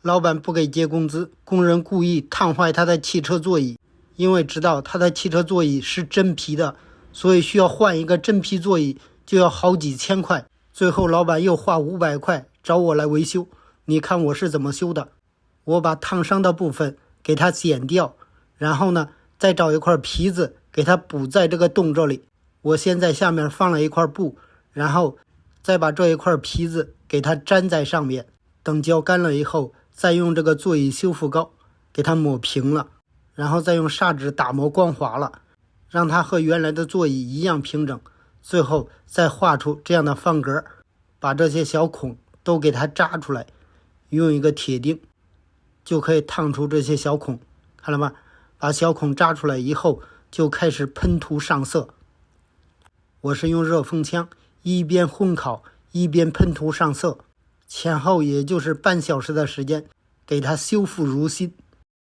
老板不给结工资，工人故意烫坏他的汽车座椅，因为知道他的汽车座椅是真皮的，所以需要换一个真皮座椅就要好几千块。最后老板又花500块找我来维修。你看我是怎么修的？我把烫伤的部分给它剪掉，然后呢再找一块皮子给它补在这个洞这里。我先在下面放了一块布，然后再把这一块皮子给它粘在上面。等胶干了以后，再用这个座椅修复膏给它抹平了，然后再用砂纸打磨光滑了，让它和原来的座椅一样平整。最后再画出这样的方格，把这些小孔都给它扎出来，用一个铁钉就可以烫出这些小孔，看了吗？把小孔扎出来以后，就开始喷涂上色。我是用热风枪一边烘烤一边喷涂上色，前后也就是半小时的时间，给它修复如新。